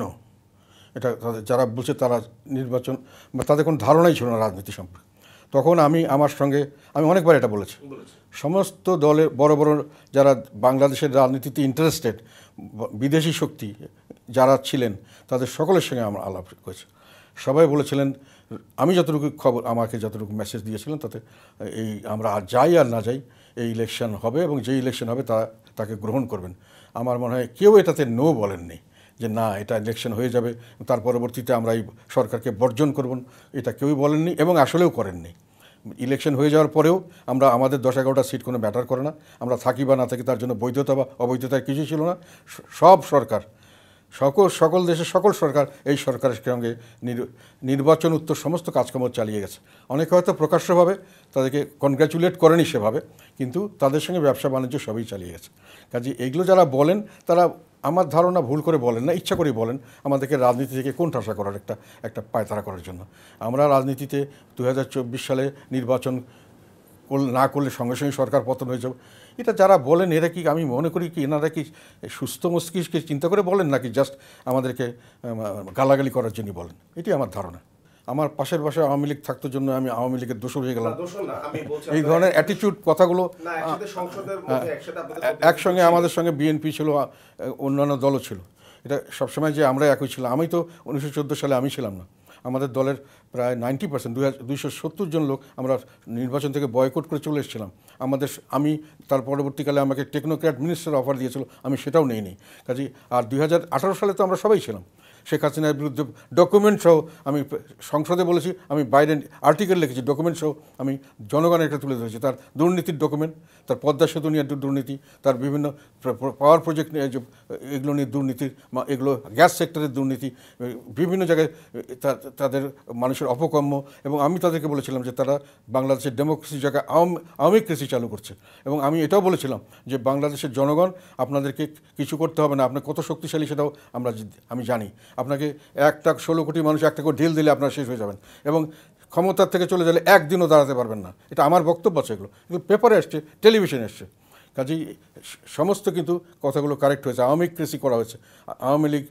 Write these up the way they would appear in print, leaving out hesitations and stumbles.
No, এটা যারা বলছে তারা নির্বাচন বা তাদের কোনো ধারণাই ছিল না রাজনীতি সম্পর্কে। তখন আমি অনেকবার এটা বলেছি, সমস্ত দলের বড় বড় যারা বাংলাদেশের রাজনীতিতে ইন্টারেস্টেড বিদেশি শক্তি যারা ছিলেন তাদের সকলের সঙ্গে আমরা আলাপ করেছি। সবাই বলেছিলেন, আমি যতটুকু খবর আমাকে যতটুকু মেসেজ দিয়েছিলেন তাতে আমরা যাই আর না যাই এই ইলেকশন হবে এবং যে ইলেকশন হবে তাকে গ্রহণ করবেন। আমার মনে হয় কেউ এটাতে নো বলেননি যে না এটা ইলেকশন হয়ে যাবে তার পরবর্তীতে আমরা এই সরকারকে বর্জন করব, এটা কেউই বলেননি এবং আসলেও করেননি। ইলেকশন হয়ে যাওয়ার পরেও আমাদের 10-11টা সিট কোনো ম্যাটার করে না, আমরা থাকি বা না থাকি তার জন্য বৈধতা বা অবৈধতার কিছুই ছিল না। সব সরকার সকল দেশের সকল সরকার এই সরকারের সঙ্গে নির্বাচন উত্তর সমস্ত কাজকর্ম চালিয়ে গেছে। অনেকে হয়তো প্রকাশ্যভাবে তাদেরকে কনগ্র্যাচুলেট করেনি সেভাবে, কিন্তু তাদের সঙ্গে ব্যবসা বাণিজ্য সবই চালিয়ে গেছে। কাজে এইগুলো যারা বলেন তারা আমার ধারণা ভুল করে বলেন না, ইচ্ছা করেই বলেন আমাদেরকে রাজনীতি থেকে কোণঠাসা করার একটা পায়তারা করার জন্য। আমরা রাজনীতিতে 2024 সালে নির্বাচন না করলে সঙ্গে সঙ্গে সরকার পতন হয়ে যাবে, এটা যারা বলেন এরা কি, আমি মনে করি কি এনারা কি সুস্থ মস্তিষ্কে চিন্তা করে বলেন নাকি জাস্ট আমাদেরকে গালাগালি করার জন্য বলেন, এটি আমার ধারণা। আমার পাশের বাসায় আওয়ামী লীগ থাকতো জন্য আমি আওয়ামী লীগের দোষর হয়ে গেলাম, এই ধরনের অ্যাটিটিউড কথাগুলো। একসঙ্গে আমাদের সঙ্গে বিএনপি ছিল, অন্যান্য দলও ছিল, এটা সবসময় যে আমরা একই ছিলাম। আমি তো 1914 সালে আমি ছিলাম না, আমাদের দলের প্রায় 90% 270 জন লোক আমরা নির্বাচন থেকে বয়কট করে চলে এসেছিলাম। আমি তার পরবর্তীকালে আমাকে টেকনোক্র্যাট মিনিস্টার অফার দিয়েছিল, আমি সেটাও নেইনি। কাজেই আর 2018 সালে তো আমরা সবাই ছিলাম। শেখ হাসিনার বিরুদ্ধে ডকুমেন্ট সহ আমি সংসদে বলেছি, আমি বাইরে আর্টিকেল লিখেছি, ডকুমেন্ট সহ আমি জনগণের একটা তুলে ধরেছি তার দুর্নীতির ডকুমেন্ট, তার পদ্মা সেতু নিয়ে দুর্নীতি, তার বিভিন্ন পাওয়ার প্রজেক্ট নিয়ে এগুলো নিয়ে দুর্নীতির, এগুলো গ্যাস সেক্টরের দুর্নীতি, বিভিন্ন জায়গায় তাদের মানুষের অপকর্ম। এবং আমি তাদেরকে বলেছিলাম যে তারা বাংলাদেশের ডেমোক্রেসির জায়গায় আওয়ামিক্রেসি চালু করছে। এবং আমি এটাও বলেছিলাম যে বাংলাদেশের জনগণ আপনাদেরকে কিছু করতে হবে না, আপনার কত শক্তিশালী সেটাও আমি জানি। আপনাকে 16 কোটি মানুষ একটা করে ঢিল দিলে আপনারা শেষ হয়ে যাবেন এবং ক্ষমতার থেকে চলে গেলে একদিনও দাঁড়াতে পারবেন না। এটা আমার বক্তব্য আছে, এগুলো পেপারে এসছে, টেলিভিশনে এসছে। কাজেই সমস্ত কিন্তু কথাগুলো কারেক্ট হয়েছে, আওয়ামিক্রেসি করা হয়েছে। Awami League,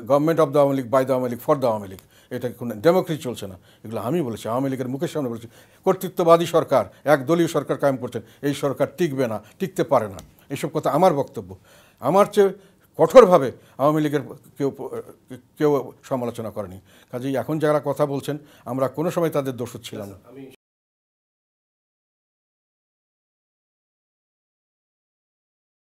government of the Awami League, by the Awami League, for the Awami League, এটা কোনো ডেমোক্রেসি চলছে না। এগুলো আমি বলেছি, আওয়ামী লীগের মুখের সামনে বলেছি। কর্তৃত্ববাদী সরকার, একদলীয় সরকার কায়েম করছেন, এই সরকার টিকবে না, টিকতে পারে না, এইসব কথা আমার বক্তব্য। আমার চেয়ে কঠোরভাবে আওয়ামী লীগের কেউ সমালোচনা করেনি। কাজেই এখন যারা কথা বলছেন আমরা কোনো সময় তাদের দোষী ছিলাম না।